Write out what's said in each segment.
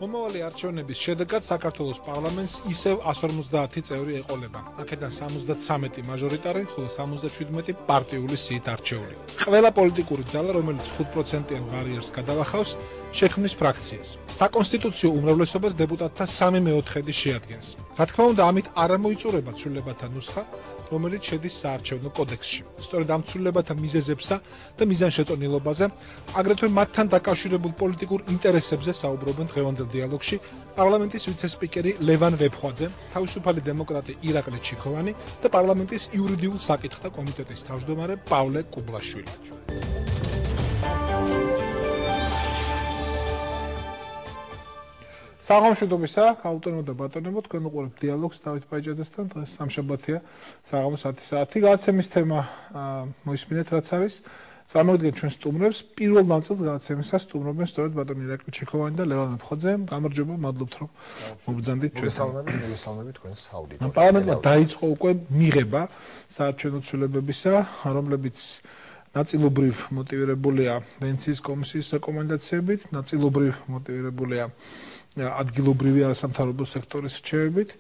მომავალი არჩევნების შედეგად საქართველოს პარლამენტს ისევ 150 წევრი ეყოლება. აქედან 73 მაჟორიტარი, ხოლო 77 პარტიული სიით არჩეული. ყველა პოლიტიკური ძალა, რომელიც 5%-იან ბარიერს გადალახავს, შექმნის ფრაქციას. საკონსტიტუციო უმრავლესობას დეპუტატთა 3/4 შეადგენს. რა თქმა უნდა, ამით არ მოიწურება ცვლილებათა ნუსხა, რომელიც შედის საარჩევნო კოდექსში. სწორედ ამ ცვლილებათა მიზეზებსა და მიზანშეწონილობაზე, აგრეთვე მათთან დაკავშირებულ პოლიტიკურ ინტერესებზე საუბრობენ დღევანდელ დიალოგში პარლამენტის ვიცე-სპიკერი ლევან ვეფხვაძე, თავისუფალი დემოკრატი ირაკლი ჩიქოვანი და პარლამენტის იურიდიულ საკითხთა კომიტეტის თავმჯდომარე პავლე კუბლაშვილი. საღამოშვიდობისა, გაუტონებო და ბატონებო, თქვენ უყურებთ დიალოგს დავით პაიჭაძესთან. დღეს სამშაბათია, საღამოს 10 საათი. გადაცემის თემა მოისმინეთ, რაც არის. წარმოგიდგენთ ჩვენ სტუმრებს. პირველ ნაწილს გადაცემისას სტუმრობენ სწორედ ბატონი ირაკლი ჩიქოვანი და ლევან ვეფხვაძე. გამარჯობა, მადლობთ რომ მოგბრძანდით ჩვენთან. მოგესალმებით თქვენს აუდიტორიას. პარლამენტმა დაიწყო უკვე მიღება საარჩევნო ცვლილებებისა, რომლებიც ნაწილობრივ მოტივირებულია ვენეციის კომისიის რეკომენდაციებით, ნაწილობრივ მოტივირებულია ადგილობრივი არასამთავრობო სექტორის რჩევებით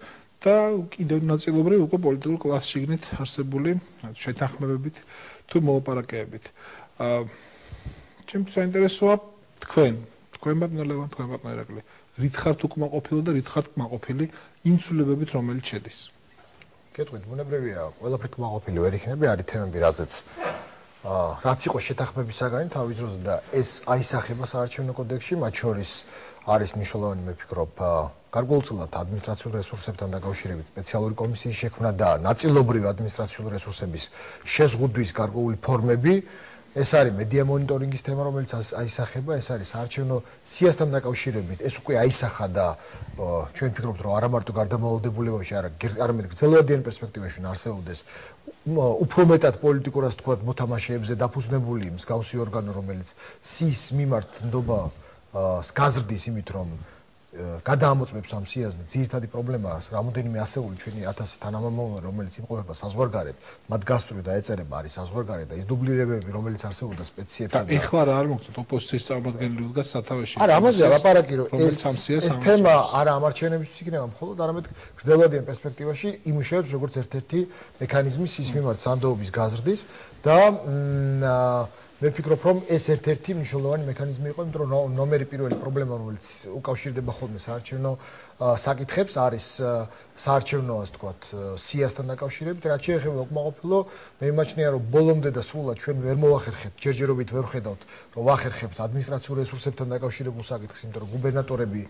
და კიდევ ნაწილობრივ უკვე პოლიტიკურ კლასს შიგნით არსებული შეთანხმებებით თუ მოლაპარაკებებით. ჩემთვის საინტერესოა თქვენ ბატონო ლევან, თქვენ ბატონო ირაკლი, რით ხართ უკმაყოფილი და რით ხართ კმაყოფილი იმ ცვლილებებით, რომელიც შედის? კეთყვით, ბუნებრივია, ყველაფრით კმაყოფილი ვერ იქნები, არის თემები, რაც იყო შეთანხმების საგანი თავის დროზე და ეს აისახება საარჩევნო კოდექსში, მათ შორის არის მნიშვნელოვანი, მე ვფიქრობ, გარკვეულწილად ადმინისტრაციულ რესურსებთან დაკავშირებით სპეციალური კომისიის შექმნა და ნაწილობრივ ადმინისტრაციული რესურსების შეზღუდვის გარკვეული ფორმები. ეს არის მედია მონიტორინგის თემა, რომელიც აისახება, ეს არის საარჩევნო სიასთან დაკავშირებით, ეს უკვე აისახა და ჩვენ ვფიქრობთ, რომ არა მარტო გარდამავალდებულებაში, არამედ გრძელვადიან პერსპექტივაში არსებობდეს უფრო მეტად პოლიტიკურად თქვათ მოთამაშეებზე დაფუძნებული მსგავსი ორგანო, რომელიც სის მიმართ ნდობა გაზრდის იმით, რომ გადაამოწმებს ამ სიას და ძირითადი პრობლემაა რამოდენიმე ასეული ჩვენი 1000 თანამამრობლე, რომელიც იმყოფება საზღვარგარეთ, მათ გასწვრივ დაეწერება არის საზღვარგარეთ და ის დუბლირებები, რომელიც არსებობდა სპეციებსა და ეხლა რა არ მოგწონთ ოპოზიციის წარმომადგენელი უდგას სათავეში. არა, ამაზე ლაპარაკი, რომ ეს თემა არა ამ არჩევნებისთვის იქნება მხოლოდ, არამედ გრძელვადიან პერსპექტივაში იმუშავებს როგორც ერთ-ერთი მექანიზმი სის მიმართ სანდოობის გაზრდის და მე ვფიქრობ, რომ ეს ერთ-ერთი მნიშვნელოვანი მექანიზმი იყო, იმიტომ რომ ნომერი პირველი პრობლემა, რომელიც უკავშირდება ხოლმე საარჩევნო საკითხებს, არის საარჩევნო, ასე ვთქვათ, სიასთან დაკავშირებით, რაც შეეხება უკმაყოფილო, მე მიმაჩნია, რომ ბოლომდე და სრულად ჩვენ ვერ მოვახერხებთ, ჯერჯერობით ვერ ვხედავთ, რომ ვახერხებთ ადმინისტრაციულ რესურსებთან დაკავშირებულ საკითხს, იმიტომ რომ გუბერნატორები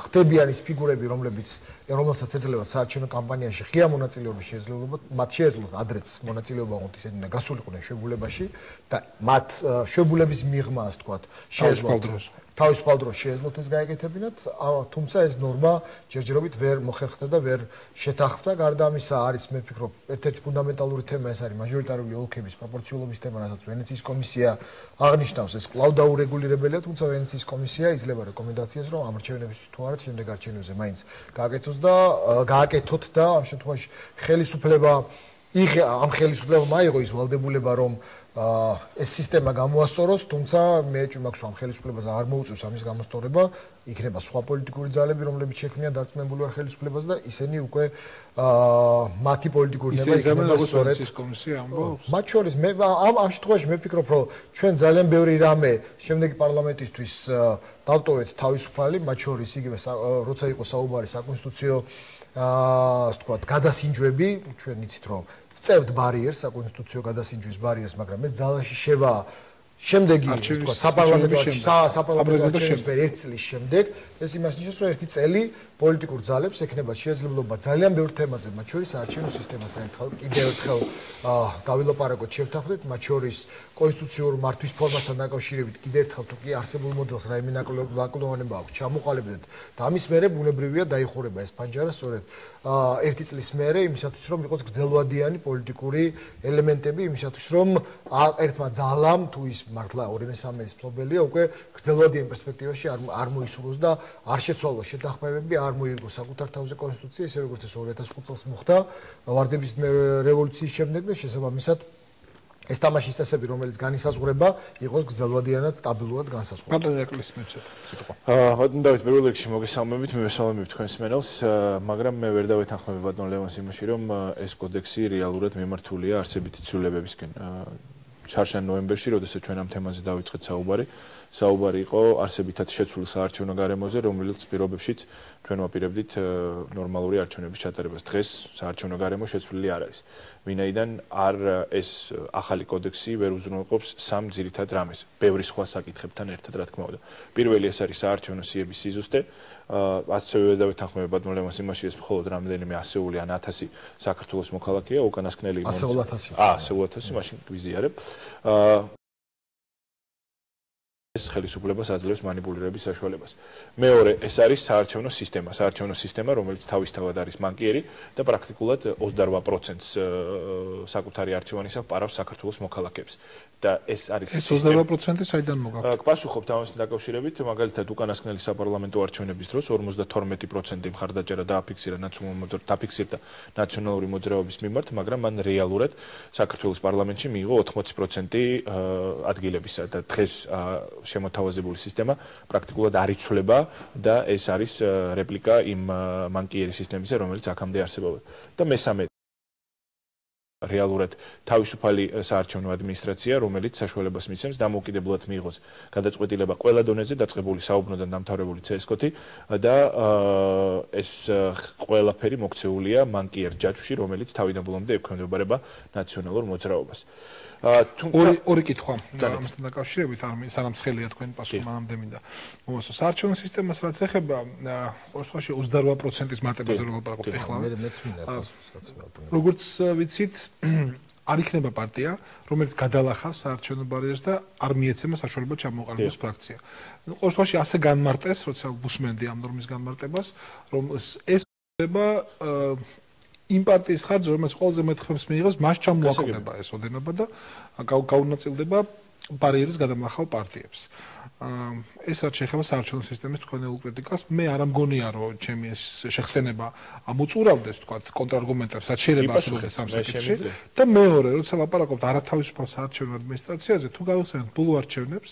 ხდებიან ის ფიგურები, რომელსაც ეძლევათ საარჩევნო კამპანიაში ღია მონაწილეობის შესაძლებლობა, მათ შეეძლოთ ადრეც μονაწილეობა აყოთ ისინი და გასულიყვნენ შვებულებაში და მათ შვებულების მიღმა, ასე ვთქვათ, თავისუფალ დროს შეეძლოთ ეს გაეკეთებინათ, თუმცა ეს ნორმა ჯერჯერობით ვერ მოხერხდა და ვერ შეთანხმდა. გარდა ამისა არის, მე ვფიქრობ, ერთ-ერთი ფუნდამენტალური თემა, ეს არის მაჟორიტარული ოლქების პროპორციულობის თემა, რასაც ვენეციის კომისია აღნიშნავს, ეს კვლავ დაურეგულირებელია, თუმცა ვენეციის კომისია იძლევა რეკომენდაციას, რომ ამ არჩევნების თუ არა შემდეგ არჩევნებზე მაინც გააკეთოთ და ამ შემთხვევაში ამ ხელისუფლებამ აიღო ის ვალდებულება, რომ ეს სისტემა გამოასწოროს, თუმცა მე მაქვს რომ ხელისუფლებას არ მოუწევს ამის გამოსწორება, იქნება სხვა პოლიტიკური ძალები, რომლებიც შექმნიან დარწმუნებული ვარ ხელისუფლებას და ისინი უკვე მათი პოლიტიკური ნება იქნება სწორედ ის კომისია ამბობს. მათ შორის მე ამ შემთხვევაში მე ვფიქრობ, რომ ჩვენ ძალიან ბევრი რამე შემდეგი პარლამენტისთვის დავტოვეთ თავისუფალი, მათ შორის იგივე როცა იყო საუბარი საკონსტიტუციო ასე ვთქვათ, გადასინჯვები, ჩვენ იცით რომ წევთ ბარიერს, საკონსტიტუციო გადასინჯვის ბარიერს, მაგრამ ეს ძალაში შევა შემდეგი საპარლამენტო არჩევნების ერთ წლის შემდეგ, ეს იმას ნიშნავს, რომ ერთი წელი პოლიტიკურ ძალებს ექნება შესაძლებლობა ძალიან ბევრ თემაზე, მათ შორის საარჩევნო სისტემასთან კიდევ ერთხელ გავილაპარაკოთ, შევთანხმდეთ, მათ შორის კონსტიტუციურ მართვის ფორმასთან დაკავშირებით კიდევ ერთხელ თუ კი არსებულ მოდელს რაიმე ნაკლოვანება აქვს, ჩამოყალიბდეთ და ამის მერე ბუნებრივია დაიხურება ეს ფანჯარა სწორედ ერთი წლის მერე იმისათვის, რომ იყოს გრძელვადიანი პოლიტიკური ელემენტები, იმისათვის, რომ ერთმა ძალამ თუ ის მართლა 2/3 ფლობელია, უკვე გრძელვადიან პერსპექტივაში არ მოისურვოს და არ შეცვალოს შეთანხმებები, არ მოირგოს საკუთარ თავზე კონსტიტუცია, ისე როგორც ეს 2005 წელს მოხდა ვარდების რევოლუციის შემდეგ და შესაბამისად ეს თამაშის წესები, რომელიც განისაზღვრება, იყოს გრძელვადიანად, სტაბილურად განსაზღვრებული. ბატონო ეკლის მეცეთ სიტყვა. ბატონო დავით, პირველ რიგში მოგესალმებით, მივესალმებით თქვენს მენელს, მაგრამ მე ვერ დავეთანხმები ბატონ ლევანს იმაში, რომ ეს კოდექსი რეალურად მიმართულია არსებითი ცვლილებებისკენ. შარშან ნოემბერში, როდესაც ჩვენ ამ თემაზე დავიწყეთ საუბარი იყო არსებითად შეცვლილ საარჩევნო გარემოზე, რომელიც პირობებშიც ჩვენ ვაპირებდით ნორმალური არჩევნების ჩატარებას. დღეს საარჩევნო გარემო შეცვლილი არ არის. ვინაიდან არ ეს ახალი კოდექსი ვერ უზრუნველყოფს სამ ძირითად რამეს, ბევრი სხვა საკითხებთან ერთად, რა თქმა უნდა. პირველი ეს არის საარჩევნო სიების სიზუსტე, ასევე დავეთანხმები ბატონ ლევანს იმაში, ეს მხოლოდ რამდენიმე ასეული ან 1000 საქართველოს მოქალაქეა, უკანასკნელი ასეულ 1000. ასეულ 1000, მაშინ გვიზიარებ. ეს ხელისუფლებას აძლევს манипуლირების საშუალებას. მეორე, ეს არის საარჩევნო სისტემა, რომელიც თავისთავად არის მანკიერი და პრაქტიკულად 28%-ს საკუთარი არჩევანისგან პარავს საქართველოს მოქალაქეებს. და ეს არის ეს 28% საიდან მოგაქვს? პასუხობთ ამასთან დაკავშირებით, მაგალითად უკანასკნელი საპარლამენტო არჩევნების დროს 52% მხარდაჭერა დაფიქსირდა ნაციონალური მოძრაობის მიმართ, მაგრამ მან რეალურად საქართველოს პარლამენტში მიიღო 80% ადგილებისა და დღეს შემოთავაზებული სისტემა პრაქტიკულად არ იცვლება და ეს არის რეპლიკა იმ მანკიერი სისტემისა, რომელიც აქამდე არსებობდა. და მესამე რეალურად თავისუფალი საარჩევნო ადმინისტრაცია, რომელიც საშუალებას მისცემს დამოუკიდებლად მიიღოს გადაწყვეტილება ყველა დონეზე დაწყებული საუბნოდან დამთავრებული CSKOT-ი და ეს ყველაფერი მოქცეულია მანკიერ ჯაჭვში, რომელიც თავიდან ბოლომდე ექვემდებარება ნაციონალურ მოძრაობას. ორი კითხვა ამასთან დაკავშირებით, სანამ ცხელია თქვენი პასუხი მანამდე მინდა მომასწროს. საარჩევნო სისტემას რაც ეხება, ყოველთვის 28%-ის მატებაზე რო ლაპარაკობთ ახლა. როგორც ვიცით, არ იქნება პარტია, რომელიც გადალახავს საარჩევნო ბარიერს და არ მიეცემა საშუალება ჩამოყალიბოს ფრაქცია. ყოველთვის ასე განმარტეს, როცა გუსმენდი ამ ნორმის განმარტებას, რომ ეს ხდება იმ პარტიის ხარჯზე, რომელიც ყველაზე მეტ ხმებს მიიღოს, მას ჩამოაკლდება ეს ოდენობა და გაუნაწილდება ბარიერის გადამლახავ პარტიებს. ეს რაც შეეხება საარჩევნო სისტემის თქვენეულ კრიტიკას, მე არ ამგონია, რომ ჩემი ეს შეხსენება ამოწურავდეს, თქვათ, კონტრარგუმენტებს, რაც შეიძლება არსებობდეს ამ საკითხში. და მეორე, როცა ლაპარაკობთ არათავისუფალ საარჩევნო ადმინისტრაციაზე, თუ გავიხსენებთ ბოლო არჩევნებს,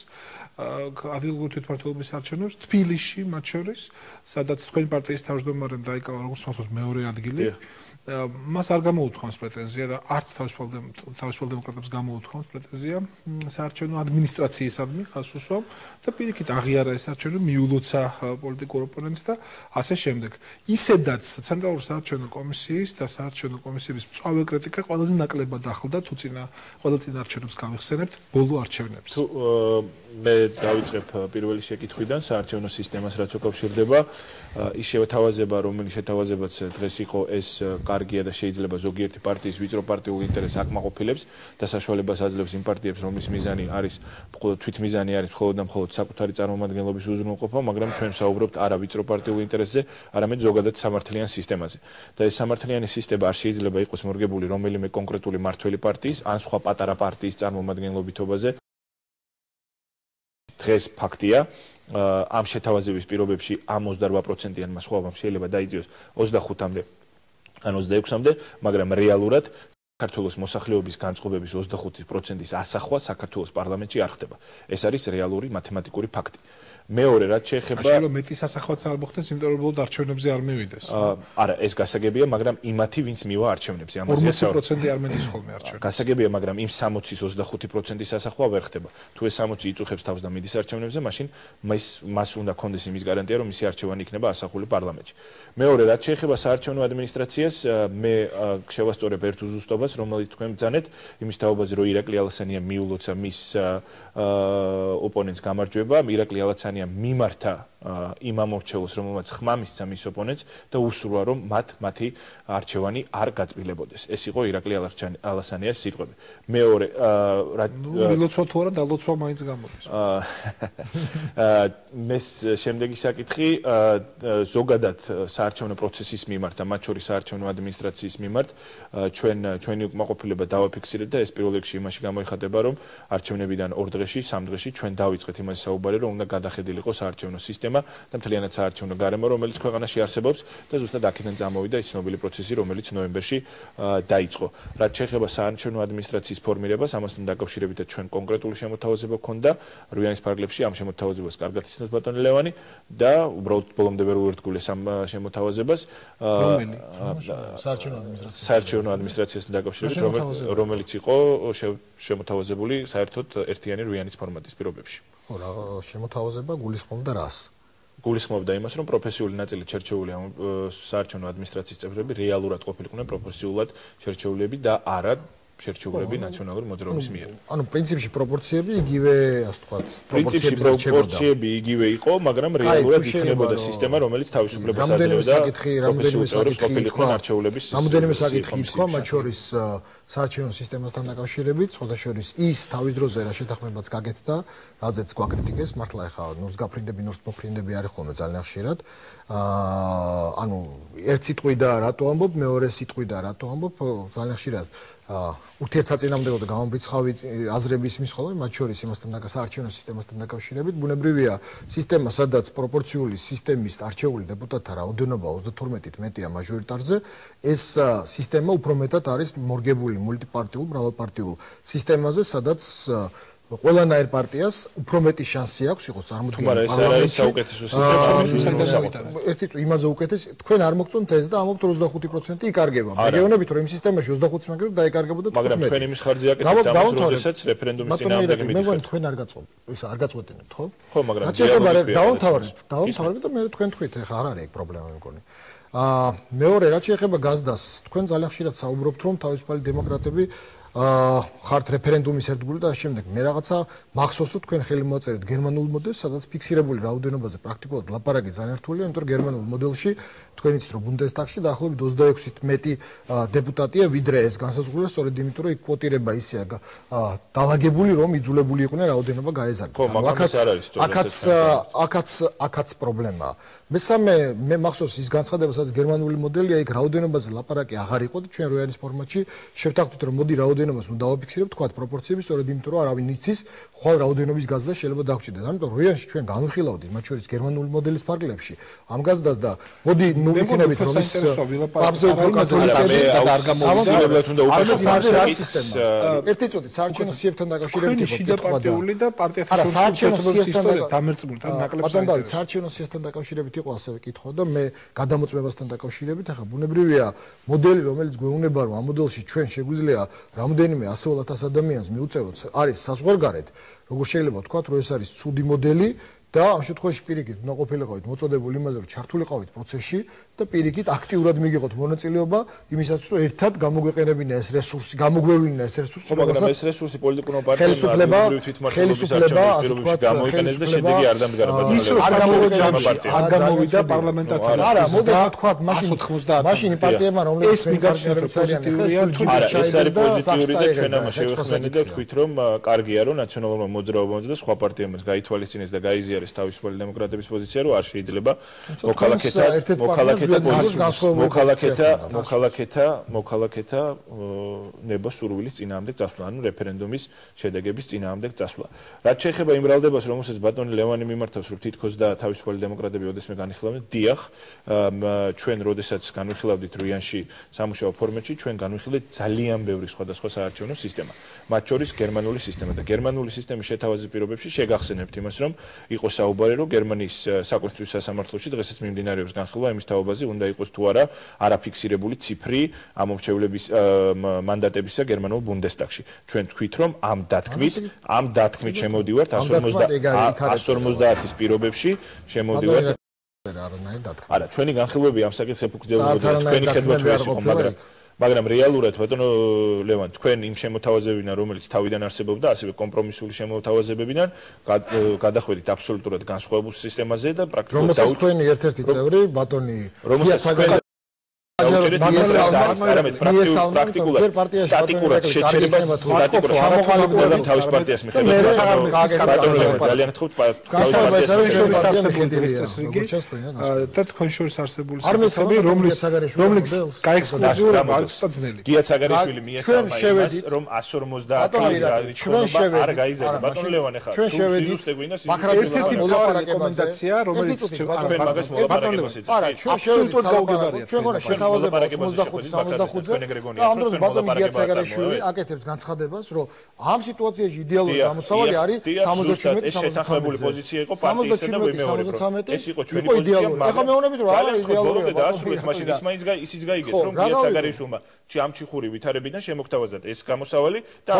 ადგილობრივი თვითმმართველობის არჩევნებს თბილისში, მათ შორის, სადაც თქვენი პარტიის თავმჯდომარემ დაიკავა როგორც მახსოვს მეორე ადგილი. მას არ გამოუთქვამს პრეტენზია და არც თავისუფალ დემოკრატებს გამოუთქვამს პრეტენზია საარჩევნო ადმინისტრაციისადმი ხას უსვამ და პირიქით აღიარა ეს არჩევნო მიულოცა პოლიტიკურ ოპონენტს და ასე შემდეგ. ისედაც ცენტრალური საარჩევნო კომისიის და საარჩევნო კომისიების მწვავე კრიტიკა ყველაზე ნაკლებად ახლდა თუ ყველა წინა არჩევნებს გავიხსენებთ ბოლო არჩევნებს. მე დავიწყებ პირველი შეკითხვიდან საარჩევნო სისტემას რაც უკავშირდება ის შეთავაზება რომელიც შეთავაზებაც დღეს იყო ეს კარგია და შეიძლება ზოგიერთი პარტიის ვიწრო პარტიულ ინტერესს აკმაყოფილებს და საშუალებას აძლევს იმ პარტიებს რომლის მიზანი არის თვითმიზანი არის მხოლოდ და მხოლოდ საკუთარი წარმომადგენლობის უზრუნველყოფა, მაგრამ ჩვენ ვსაუბრობთ არა ვიწრო პარტიულ ინტერესზე, არამედ ზოგადად სამართლიან სისტემაზე. და ეს სამართლიანი სისტემა არ შეიძლება იყოს მორგებული რომელიმე კონკრეტული მმართველი პარტიის ან სხვა პატარა პარტიის წარმომადგენლობითობაზე. დღეს ფაქტია, ამ შეთავაზების პირობებში ამ 28%-იანმა სხვაობამ შეიძლება დაიძიოს 25-მდე ან 26-მდე, მაგრამ რეალურად საქართველოს მოსახლეობის განწყობების 25%-ის ასახვა საქართველოს პარლამენტში არ ხდება. ეს არის რეალური მათემატიკური ფაქტი. მეორე რაც შეეხება შეიძლება მეტი სასახვაც არ მოხდეს, იმიტომ რომ არჩევნებზე არ მივიდეს. არა, ეს გასაგებია, მაგრამ იმათი ვინც მივა არჩევნებზე, ამაზე 40% არ მედის ხოლმე არჩევნებში. გასაგებია, მაგრამ იმ 60-ის 25%-ის სასახვა ვერ ხდება. თუ ეს 60 იწუხებს თავს და მიდის არჩევნებზე, მაშინ მას უნდა კონდეს იმის გარანტია, რომ მისი არჩევანი იქნება ასახული პარლამენტში. მეორე რაც შეეხება საარჩევნო ადმინისტრაციას, მე შევასწორებ ერთ უზუსტობას, რომელიც თქვენ ბრძანეთ, იმის თაობაზე, რომ ირაკლი ალასანია მიულოცა მის ოპონენტს გამარჯვება, ირაკლი ალასანია მიმართა იმ ამორჩეულს, რომელმაც ხმა მისცა მის ოპონენტს და უსურვა, რომ მათი არჩევანი არ გაწმილებოდეს. ეს იყო ირაკლი ალასანიას სიტყვები. მეორე მილოცვა თუ არა დალოცვა მაინც გამოდის. მეს შემდეგი საკითხი ზოგადად საარჩევნო პროცესის მიმართ და მათ შორის საარჩევნო ადმინისტრაციის მიმართ ჩვენი უკმაყოფილება დავაფიქსირეთ და ეს პირველ რიგში იმაში გამოიხატება, რომ არჩევნებიდან 2 დღეში, 3 დღეში ჩვენ დავიწყეთ იმას საუბარი, რომ უნდა გადახდეთ შეხედილი იყო საარჩევნო სისტემა და მთლიანად საარჩევნო გარემო, რომელიც ქვეყანაში არსებობს და ზუსტად აქედან წამოვიდა ის ცნობილი პროცესი, რომელიც ნოემბერში დაიწყო. რაც შეეხება საარჩევნო ადმინისტრაციის ფორმირებას, ამასთან დაკავშირებით ჩვენ კონკრეტული შემოთავაზება გქონდა რუიანის ფარგლებში ამ შემოთავაზებას კარგად იცნობს ბატონი ლევანი და უბრალოდ ბოლომდე ვერ უერთგულეს ამ შემოთავაზებას საარჩევნო ადმინისტრაციასთან დაკავშირებით, რომელიც იყო შემოთავაზებული საერთოდ ერთიანი რუიანის ფორმატის პირობებში. ხო, რა შემოთავაზება გულისხმობდა რას? გულისხმობდა იმას, რომ პროფესიული ნაწილი შერჩეული ამ საარჩევნო ადმინისტრაციის წევრები რეალურად ყოფილიყვნენ პროფესიულად შერჩეულები და არა შერჩეულები ნაციონალური მოძრაობის მიერ. ანუ პრინციპში პროპორციები იგივე, ასე ვთქვათ, პროპორციები იგივე იყო, მაგრამ რეალურად იქნებოდა სისტემა, რომელიც თავისუფლებას აძლევდა პროფესიულ წევრებს ყოფილიყვნენ არჩეულების რამოდენიმე საკითხი ითქვა, მათ შორის საარჩევნო სისტემასთან დაკავშირებით, სხვადასხვა ის თავის დროზე რა შეთანხმებაც გაკეთდა, რაზეც გვაკრიტიკეს, მართლა ეხლა ნურს გაფრინდები, ნურს მოფრინდები არის ხოლმე ძალიან ხშირად. ანუ ერთ სიტყვით და რატო ამბობ, მეორე სიტყვით და რატო ამბობ, ძალიან ხშირად ურთიერთსაწინააღმდეგო და გამომრიცხავი აზრების მის ხოლმე, მათ შორის იმასთან საარჩევნო სისტემასთან დაკავშირებით, ბუნებრივია სისტემა, სადაც პროპორციული სისტემის არჩეული დეპუტატთა რაოდენობა 32-ით მეტია მაჟორიტარზე, ეს სისტემა უფრო მეტად არის მორგებული მულტიპარტიულ, მრავალპარტიულ სისტემაზე, სადაც ყველანაირ პარტიას უფრო მეტი შანსი აქვს იყოს წარმოდგენილი იმაზე უკეთეს თქვენ არ მოგწონთ ეს და ამობთ 25% იკარგება რეგიონებით რომ იმ სისტემაში 25 მაგერად დაიკარგებოდა მაგრამ თქვენ იმის ხარჯზე აკეთებთ ამას როდესაც რეფერენდუმის წინააღმდეგი მე მგონი თქვენ არ გაწყვეტთ ის არ გაწყვეტინებთ ხო ხო მაგრამ დავამთავრებთ და მე თქვენ თქვით ეხლა არ არის ეგ პრობლემა მე მგონი მეორე რაც შეეხება გაზდას თქვენ ძალიან ხშირად საუბრობთ რომ თავისუფალი დემოკრატები ხართ რეფერენდუმის ერთგული და შემდეგ მე რაღაცა მახსოვს რომ თქვენ ხელი მოაწერეთ გერმანულ მოდელს სადაც ფიქსირებული რაოდენობაზე პრაქტიკულად ლაპარაკი ძალიან რთულია იმიტომ რომ გერმანულ მოდელში თქვენ იცით რომ ბუნდესტაგში დაახლოებით 26-ით მეტი დეპუტატია ვიდრე ეს განსაზღვრულია სწორედ იმიტომ რომ იქ კვოტირება ისეა დაალაგებული რომ იძულებული იყვნენ რაოდენობა გაეზარდოს აქაც პრობლემაა მესამე მე მახსოვს ის განცხადება სადაც გერმანული მოდელია იქ რაოდენობაზე ლაპარაკი აღარ იყო და ჩვენ როიანის ფორმატში შევთანხმდით რომ მოდი რაოდენობას უნდა დავაფიქსირებთ თქვა პროპორციები სწორედ იმიტომ რომ არავინ იცის ხვალ რაოდენობის გაზდა შეიძლება დაგჭირდეს ამიტომ როიანში ჩვენ განვიხილავდით მათ შორის გერმანული მოდელის ფარგლებში ამ გაზდას და მოდი ნუ ვიქნებით რომ ის პაბზე უფრო კათოლიკები და არ გამოვიძიებთ უნდა უკეთესად ერთი წუთი საარჩევნო სიებთან დაკავშირებით იყო შიდაპარტიული და პარტიათა შორის ისტორია დამერწმული თან ნაკლებს აინტერესებს საარჩევნო სიებთან დაკავშირებით იყო ასევე კითხვა და მე გადამოწმებასთან დაკავშირებით ახლა ბუნებრივია მოდელი რომელიც გვეუბნება რომ ამ მოდელში ჩვენ შეგვიძლია რამდენიმე ასეულად ადამიანს მიუწეროთ არის საზღვარგარეთ როგორ შეიძლება ვთქვათ რომ ეს არის ცუდი მოდელი და ამ შემთხვევაში პირიქით უნდა ყოფილიყავით მოწოდებული იმაზე რომ ჩართულიყავით პროცესში და პირიქით აქტიურად მიგიღოთ მონაწილეობა იმისაც რომ ერთად გამოგვეყენებინა ეს რესურსი გამოგვევლინა ეს რესურსი მაგრამ ეს რესურსი პოლიტიკურმა პარტიებმა ხელისუფლება გამოიყენეს და შედეგი არ დამდგარა არ გამოვიდა პარლამენტართან არა მოდი ვთქვათ მაშინ პარტიებმა რომლებიც პოზიტიურია ეს არის პოზიტიური და ჩვენ ამას შევეხმარებით და ვთქვით რომ კარგია რომ ნაციონალურმა მოძრაობამ და სხვა პარტიებმაც გაითვალისწინეს და გაიზიარეს თავისუფალი დემოკრატების პოზიცია რომ არ შეიძლება მოქალაქეთა ნება სურვილის წინააღმდეგ წასვლა ანუ რეფერენდუმის შედეგების წინააღმდეგ წასვლა რაც შეეხება იმ ბრალდებას რომელსაც ბატონი ლევანი მიმართავს რომ თითქოს და თავისუფალი დემოკრატები ოდესმე განიხილავდნენ დიახ ჩვენ როდესაც განვიხილავდით რუიანში სამუშაო ფორმატში ჩვენ განვიხილეთ ძალიან ბევრი სხვადასხვა საარჩევნო სისტემა მათ შორის გერმანული სისტემა და გერმანული სისტემის შეთავაზების პირობებში შეგახსენებთ იმას რომ იყო საუბარი რომ გერმანიის საკონსტიტუციო სასამართლოში დღესაც მიმდინარეობს განხილვა იმის თაობაზე უნდა იყოს თუ არა არაფიქსირებული ციფრი ამომრჩევლების მანდატებისა გერმანულ ბუნდესტაგში ჩვენ თქვით რომ ამ დათქმით შემოდივართ 150-ის პირობებში შემოდივართ არა ჩვენი განხილვები ამ საკითხს ეფუძნებოდა თქვენი ხედვა თუ ეს იყო მაგრამ რეალურად ბატონო ლევან თქვენ იმ შემოთავაზებიდან რომელიც თავიდან არსებობდა ასევე კომპრომისული შემოთავაზებებიდან გადახვედით აბსოლუტურად განსხვავებულ სისტემაზე და პრაქტიკულად რომელსაც თქვენი ერთ-ერთი წევრი ბატონი სტატიკურად შეჩერება სტატიკურად თავის პარტიას მიხედავს ძალიან თხუთ და თქვენ შორის არსებული საკითხები რომლის გაექსკლუზიურობა არის ძნელი. გია ცაგარიშვილი მიესალმა იმას რომ 150 ჩვენობა არ გაიზარდა. ბატონ ლევან ახლა ჩვენ შევედით ერთ-ერთი რეკომენდაცია რომელიც ბატონ ლევან არა ჩვენ შევედით ჩვენ გონა შეთავაზება 95-65-ზე და ამ დროს ბატონი გია ცაგარიშვილი აკეთებს განცხადებას რომ ამ სიტუაციაში იდეალური გამოსავალი არის 77 შეთანხმებული პოზიცია იყო პარტიისა და ვიმეორებ რომ ეს იყო ჩვენი პოზიცია ეხლა მეუბნებით რომ არ არის იდეალური და ასრულეთ მაშინ ისიც გაიგეთ რომ გია ცაგარიშვილმა ჩამჩიხური ვითარებიდან შემოგთავაზა ეს გამოსავალი და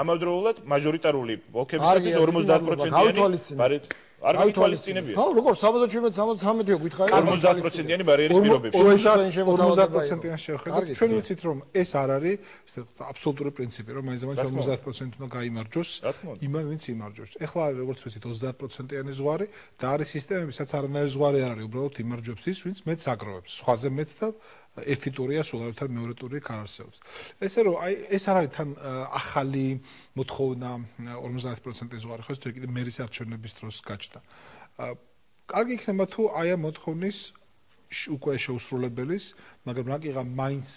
ამავდროულად მაჟორიტარული ოლქებისათვის 50%-იანი არ გითვალისწინებია. ხო, როგორ 77-73-ო გითხარი? 50%-იანი ბარიერის პირობებში. 50%-იან შევხედოთ. ჩვენ ვიცით რომ ეს არ არის აბსოლუტური პრინციპი, რომ მაინც 50% უნდა გაიმარჯოს იმან ვინც იმარჯოს. ეხლა არის როგორც ვიცით 30%-იანი ზღვარი და არის სისტემები, სადაც არანაირი ზღვარი არ არის, უბრალოდ იმარჯვებს ის, ვინც მეტს აგროვებს. სხვაზე მეტს და ერთი ტურია სულ არავითარ მეორე ტური არ არსებობს. ესე რომ აი ეს არ არის თან ახალი მოთხოვნა 50% ზღვარი, ხო ეს კიდე მერის არჩევნების დროს გაჩნდა. კარგი იქნება თუ აი ამ მოთხოვნის უკვე შეუსრულებელის, მაგრამ რაკიღა მაინც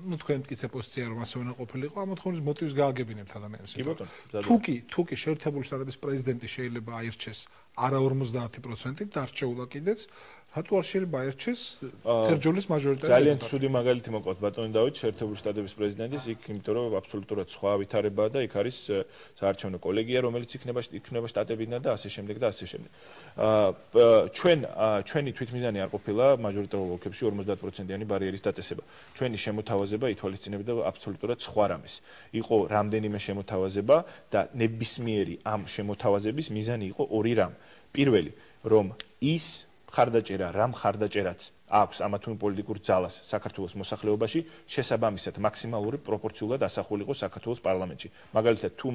ნუ თქვენ მტკიცე პოზიცია რომ ასე უნდა ყოფილიყო, ამ მოთხოვნის მოტივს გააგებინებთ ადამიანებს. თუ კი შეერთებული შტატების პრეზიდენტი შეიძლება აირჩეს არა 50%-ით დარჩეულა კიდეც რატო არ შეიძლება აერჩეს თერჯოლის მაჟორიტარი? ძალიან ცუდი მაგალითი მოყავთ ბატონი დავით შეერთებული შტატების პრეზიდენტის იქ, იმიტომ რომ აბსოლუტურად სხვა ვითარებაა და იქ არის საარჩევნო კოლეგია, რომელიც იქნება შტატებიდან და ასე შემდეგ და ასე შემდეგ. ჩვენი თვითმიზანი არ ყოფილა მაჟორიტარულ ოლქებში 50%-იანი ბარიერის დაწესება. ჩვენი შემოთავაზება ითვალისწინებდა აბსოლუტურად სხვა რამეს. იყო რამდენიმე შემოთავაზება და ნებისმიერი ამ შემოთავაზების მიზანი იყო ორი რამ. პირველი, რომ ის ხარდაჭერა, რამ ხარდაჭერაც აქვს ამა თუ იმ პოლიტიკურ ძალას საქართველოს მოსახლეობაში, შესაბამისად მაქსიმალური პროპორციულად ასახული იყო საქართველოს პარლამენტში. მაგალითად, თუ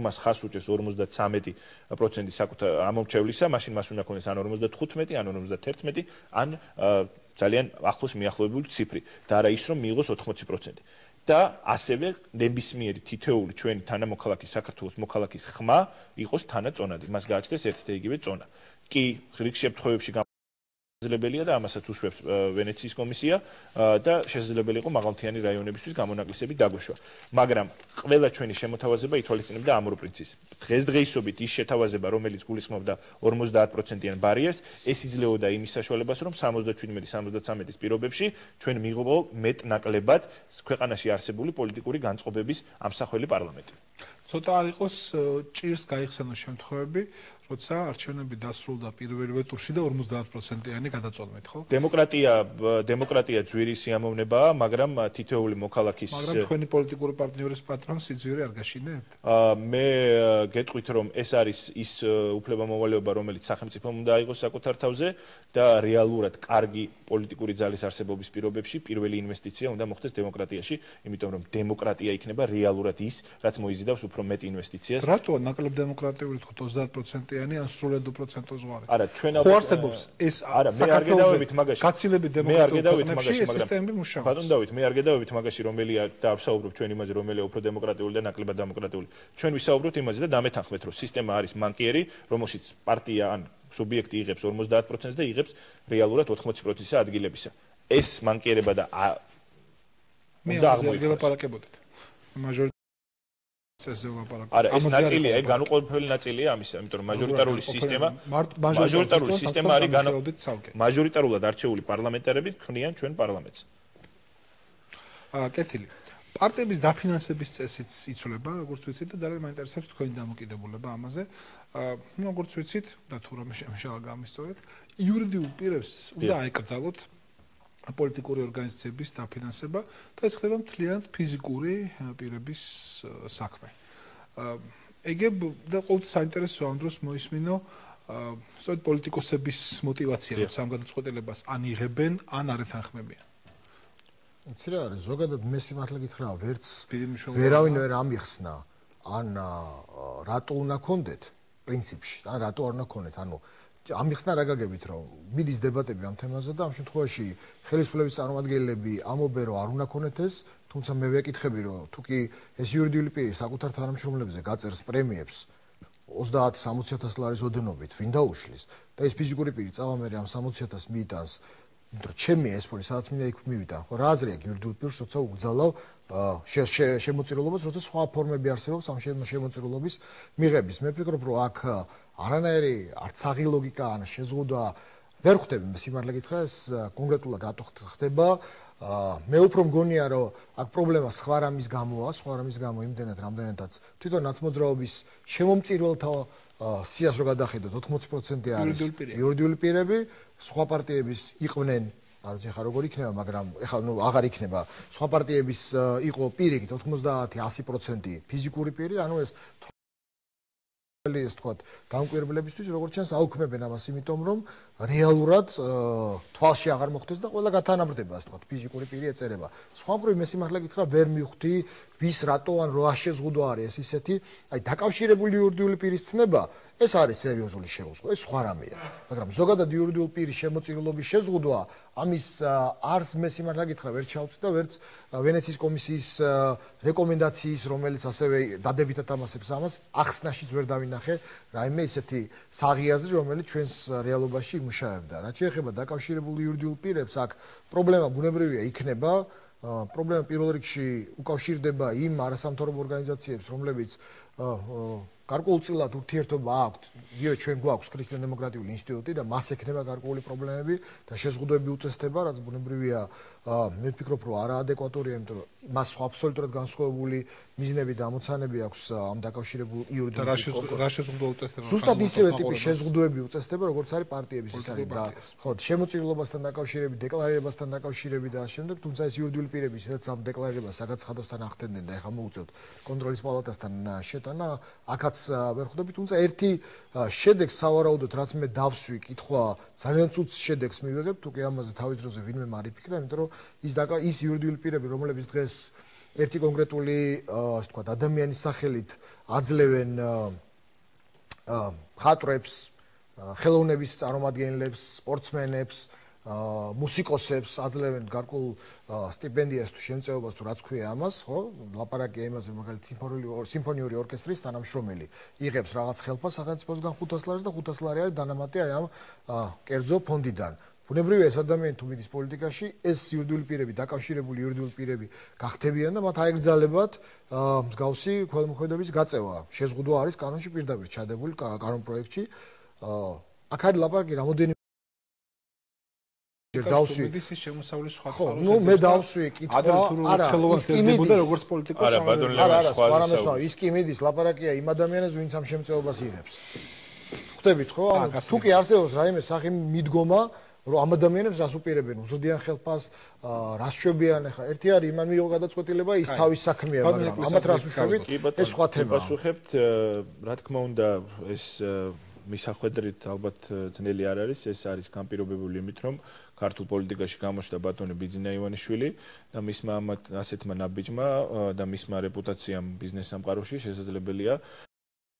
მას ხას უჭერს 53% საკუთარ ამომრჩევლისა, მაშინ მას უნდა ქონდეს ან 55, ან 51, ან ძალიან ახლოს მიახლოებული ციფრი და არა ის, რომ მიიღოს 80%. და ასევე ნებისმიერი თითოეული ჩვენი თანამოქალაქის საქართველოს მოქალაქის ხმა იყოს თანაწონადი. მას გააჩნდეს ერთი და იგივე წონა. კი რიგ შემთხვევებში შესაძლებელია და ამასაც უშვებს ვენეციის კომისია და შესაძლებელი იყო მაღალმთიანი რაიონებისთვის გამონაკლისები დაგვეშვა. მაგრამ ყველა ჩვენი შემოთავაზება ითვალისწინებდა ამ ორ პრინციპს. დღესდღეობით ის შეთავაზება, რომელიც გულისხმობდა 50%-იან ბარიერს, ეს იძლეოდა იმის საშუალებას, რომ 77-73-ის პირობებში ჩვენ მიიღო მეტ-ნაკლებად ქვეყანაში არსებული პოლიტიკური განწყობების ამსახველი პარლამენტი. ცოტა არ იყოს ჭირს გაიხსენოს შემთხვევები, როცა არჩევნები დასრულდა პირველივე ტურში და 50%-იანი გადაწყვეტით, ხო? დემოკრატია ძვირი სიამოვნებაა, მაგრამ თითოეული მოქალაქის მაგრამ თქვენი პოლიტიკური პარტნიორის პატრონს სიძვირი არ გაშინებთ? მე გეტყვით, რომ ეს არის ის უფლებამოვალეობა, რომელიც სახელმწიფომ უნდა აიღოს საკუთარ თავზე და რეალურად კარგი პოლიტიკური ძალის არსებობის პირობებში პირველი ინვესტიცია უნდა მოხდეს დემოკრატიაში, იმიტომ რომ დემოკრატია იქნება რეალურად ის, რაც მოიზიდავს უფრო მეტ ინვესტიციას. რატოა ნაკლებ დემოკრატიული თქო 30%-იანი ან სრულად უპროცენტო ზღვარი? არა, ჩვენ ხო არსებობს ეს საქართველოს მაგაში გაცილებით დემოკრატიული ეს სისტემები მუშაობს. ბატონ დავით, მე არ გედავებით მაგაში რომელია და ვსაუბრობ ჩვენ იმაზე რომელია უფრო დემოკრატიული და ნაკლებად დემოკრატიული. ჩვენ ვისაუბროთ იმაზე და დამეთანხმეთ, რომ სისტემა არის მანკიერი, რომელშიც პარტია ან სუბიექტი იღებს 50%-ს და იღებს რეალურად 80%-ისა ადგილებისა. ეს მანკიერება და მე არ გელაპარაკებოდით. არა, ეს ნაწილია, ეგ განუყოფელი ნაწილია ამისა, იმიტომ რომ მაჟორიტარული სისტემა არის მაჟორიტარულად არჩეული პარლამენტარები ქმნიან ჩვენ პარლამენტს. კეთილი. პარტიების დაფინანსების წესიც იცვლება, როგორც ვიცით და ძალიან მაინტერესებს თქვენი დამოკიდებულება ამაზე. როგორც ვიცით და თუ რამე შემეშალა გამისწორეთ, იურიდიულ პირებს უნდა აეკრძალოთ პოლიტიკური ორგანიზაციების დაფინანსება და ეს ხდება მთლიანად ფიზიკური პირების საქმე. ეგებ და ყოველთვის საინტერესოა ამ დროს მოისმინო სწორედ პოლიტიკოსების мотиваცია, რომ სამ გადაწყვეტილებას ან იღებენ, ან არ ეთანხმებიან. იცი რა არის, ზოგადად მე სიმართლე გითხრა, ვერც ვერავინ ვერ ამიხსნა, ან რატო უნდა ქონდეთ პრინციპში, ან რატო არ უნდა ქონდეთ, ანუ ამიხსნა რა გაგებით რომ მიდის დებატები ამ თემაზე და ამ შემთხვევაში ხელისუფლების წარმომადგენლები ამობენ რომ არ უნდა ქონეთ ეს, თუმცა მე ვეკითხები რომ თუ კი ეს იურიდიული პირი საკუთარ თანამშრომლებზე გაწერს პრემიებს 30-60 ლარის ოდენობით, ვინ დაუშლის და ეს ფიზიკური პირი წავამერე ამ 60.000 მიიტანს, იმიტომ რომ ჩემი ეს ფული სადაც მინდა იქ მივიდან, ხო რა აზრია იურიდიულ პირს, როცა უგზალავ შემოწირულობას, როცა სხვა ფორმები არსებობს ამ შემოწირულობის მიღების. მე ვფიქრობ, რომ აქ არანაირი არც საღი ლოგიკა ან შეზღუდვა ვერ ხვდები, მე სიმართლე გითხრა, ეს კონკრეტულად რატო ხდება. მე უფრო მგონია, რომ აქ პრობლემა სხვა რამის გამოა, სხვა რამის გამო იმდენად რამდენადაც თვითონ ნაცმოძრაობის შემომწირველთა სიას რო გადახედოთ 80% არის იურიდიული პირები, სხვა პარტიების იყვნენ, არ ვიცი ხა როგორ იქნება, მაგრამ ეხლა ნუ აღარ იქნება. სხვა პარტიების იყო პირიქით 90-100% ფიზიკური პირი, ანუ ეს ეს თქვათ გამკვირვებლებისთვის როგორც ჩანს აუქმებენ ამას, იმიტომ რომ რეალურად თვალში აღარ მოხდეს და ყველა გათანაბრდება, ასე თქვათ, ფიზიკური პირი ეწერება. სხვა მხრივ მე სიმართლე გითხრა, ვერ მივხვდი ვის რატო ან რა შეზღუდვა არის ეს ისეთი, აი დაკავშირებული იურიდიული პირის ცნება, ეს არის სერიოზული შეზღუდვა, ეს სხვა რამეა. მაგრამ ზოგადად იურიდიული პირის შემოწირულობის შეზღუდვა, ამის არს მე სიმართლე გითხრა, ვერ ჩავწვი და ვერც ვენეციის კომისიის რეკომენდაციის, რომელიც ასევე დადებითად ამასებს ამას, ახსნაშიც ვერ დავინახე რაიმე ისეთი საღი აზრი, რომელიც ჩვენს რეალობაში იმუშავებდა. რაც შეეხება დაკავშირებული იურიდიულ პირებს, აქ პრობლემა ბუნებრივია იქნება. პრობლემა პირველ რიგში უკავშირდება იმ არასამთავრობო ორგანიზაციებს, რომლებიც გარკვეულწილად ურთიერთობა აქვთ, იგივე ჩვენ გვაქვს ქრისტიან-დემოკრატიული ინსტიტუტი და მას ექნება გარკვეული პრობლემები და შეზღუდვები უწესდება, რაც ბუნებრივია, მე ვფიქრობ, რომ არაადეკვატურია, იმიტომ რომ მას სხვა აბსოლუტურად განსხვავებული მიზნები და ამოცანები აქვს ამ დაკავშირებულ იურიდიულ რა შეზღუდვა უწესდება? ზუსტად ისევე ტიპის შეზღუდვები უწესდება, როგორც არის პარტიების ის არის და ხო, შემოწირულობასთან დაკავშირებით, დეკლარირებასთან დაკავშირებით და ამ შემდეგ, თუმცა ეს იურიდიული პირები, სადაც ამ დეკლარირებას საგაცხადოსთან ახდენდნენ და ეხლა მოუწევთ კონტროლის პალატასთან შეტანა, აქაც ვერ ხვდები, თუმცა ერთი შედეგს სავარაუდოდ, რაც მე დავსვი, კითხვა ძალიან წუთს შედეგს მივიღებ, თუ კი ამაზე თავის დროზე ვინმე მარიფიქრა, იმიტომ რომ ის იურიდიული პირები, რომლებიც დღეს ერთი კონკრეტული, ასე ვთქვათ, ადამიანის სახელით აძლევენ მხატვრებს, ხელოვნების წარმომადგენლებს, სპორტსმენებს, მუსიკოსებს აძლევენ გარკვეულ სტიპენდიას თუ შემწეობას თუ რაც ქვია ამას, ხო? ლაპარაკია იმაზე, მაგალითად სიმფონიური ორკესტრის თანამშრომელი იღებს რაღაც ხელფას სახელმწიფოსგან 500 ლარს და 500 ლარი არის დანამატი აი ამ კერძო ფონდიდან. ბუნებრივია ეს ადამიანი თუ მიდის პოლიტიკაში, ეს იურიდიული პირები, დაკავშირებული იურიდიული პირები გახდებიან და მათ აეგრძალებათ მსგავსი ქველმოქმედების გაწევა. შეზღუდვა არის კანონში პირდაპირ ჩადებული კანონ პროექტში. აქ არის ლაპარაკი რამოდენიმე დავსვი ის შემოსავლის სხვა წყაროს. ნუ მე დავსვი კითხვა, არა, ის კი მიდის როგორც პოლიტიკოსი. არა, სხვა რამესა, ის კი მიდის ლაპარაკია იმ ადამიანებს, ვინც ამ შემწეობას იღებს. ხვდებით ხო? ანუ თუ კი არსებობს რაიმე სახე მიდგომა, რომ ამ ადამიანებს რას უპირებენ, უზრდიან ხელფას, რას შვებიან, ახლა ერთი არის იმან მიიღო გადაწყვეტილება, ის თავის საქმეა, მაგრამ ამათ რას უშვებით, ეს სხვა თემაა. პასუხებთ, რა თქმა უნდა, ეს მისახვედრით ალბათ ძნელი არ არის, ეს არის განპირობებული იმით, რომ ქართულ პოლიტიკაში გამოჩნდა ბატონი ბიძინა ივანიშვილი და მისმა ასეთმა ნაბიჯმა და მისმა რეპუტაციამ ბიზნეს სამყაროში შესაძლებელია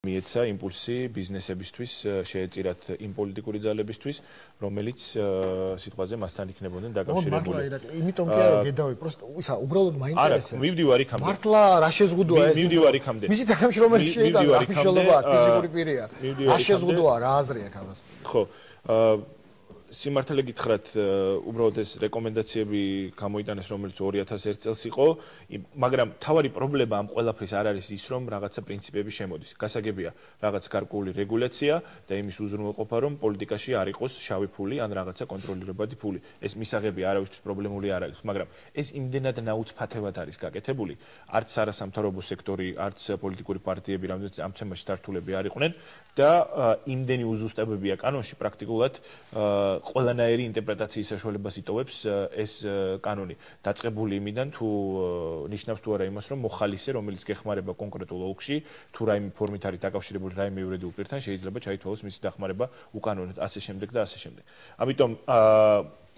მიეცა იმპულსი ბიზნესებისთვის, შეეწირათ იმ პოლიტიკური ძალებისთვის, რომელიც სიტყვაზე მასთან იქნებოდნენ დაკავშირებული. იმიტომ კი არა გედავი, პროსტ ისა უბრალოდ მაინტერესებს. არა, მივდივარ იქამდე. მართლა რა შეზღუდვაა ეს? მივდივარ იქამდე. მისი თანამშრომელი შეიძლება აღნიშნულობა ფიზიკური პირია. რა შეზღუდვაა, რა აზრი აქვს ამას? ხო, სიმართლე გითხრათ, უბრალოდ ეს რეკომენდაციები გამოიტანეს, რომელიც 2001 წელს იყო, მაგრამ თავარი პრობლემა ამ ყველაფრის არ არის ის, რომ რაღაცა პრინციპები შემოდის. გასაგებია, რაღაც გარკვეული რეგულაცია და იმის უზრუნველყოფა, რომ პოლიტიკაში არ იყოს შავი ფული ან რაღაცა კონტროლირებადი ფული. ეს მისაღები არავისთვის პრობლემული არ არის, მაგრამ ეს იმდენად ნაუცფათებად არის გაკეთებული, არც არასამთავრობო სექტორი, არც პოლიტიკური პარტიები, რამდენიც ამ თემაში თართულები არ იყვნენ და იმდენი უზუსტებებია კანონში პრაქტიკულად ყველანაირი ინტერპრეტაციის საშუალებას იტოვებს ეს კანონი. დაწყებული იმიდან თუ ნიშნავს თუ არა იმას, რომ მოხალისე, რომელიც გეხმარება კონკრეტულ ოლქში, თუ რაიმე ფორმით არის დაკავშირებული რაიმე იურიდიულ პირთან, შეიძლება ჩაითვალოს მისი დახმარება უკანონოდ, ასე შემდეგ და ასე შემდეგ. ამიტომ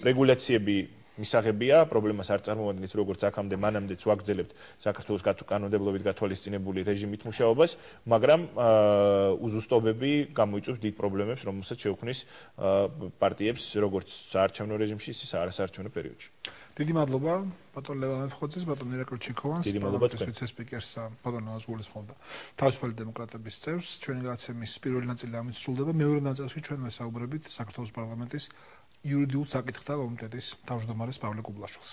რეგულაციები მისაღებია, პრობლემას არ წარმოადგენს როგორც აქამდე მანამდეც ვაგრძელებთ საქართველოს კანონმდებლობით გათვალისწინებული რეჟიმით მუშაობას, მაგრამ უზუსტობები გამოიწვევს დიდ პრობლემებს, რომელსაც შეუქმნის პარტიებს როგორც საარჩევნო რეჟიმში, ისე არასაარჩევნო პერიოდში. დიდი მადლობა ბატონ ლევან მეხოძეს, ბატონ ირაკლი ჩიქოვანს, პარლამენტის ვიცე-სპიკერს, ბატონ ნოას გულისხმობდა თავისუფალი დემოკრატების წევრს. ჩვენი გადაცემის პირველი ნაწილი ამით სრულდება. მეორე ნაწილში ჩვენ ვესაუბრებით საქართველოს პარლამენტის იურიდიულ საკითხთა კომიტეტის თავმჯდომარეს პავლე კუბლაშვილს.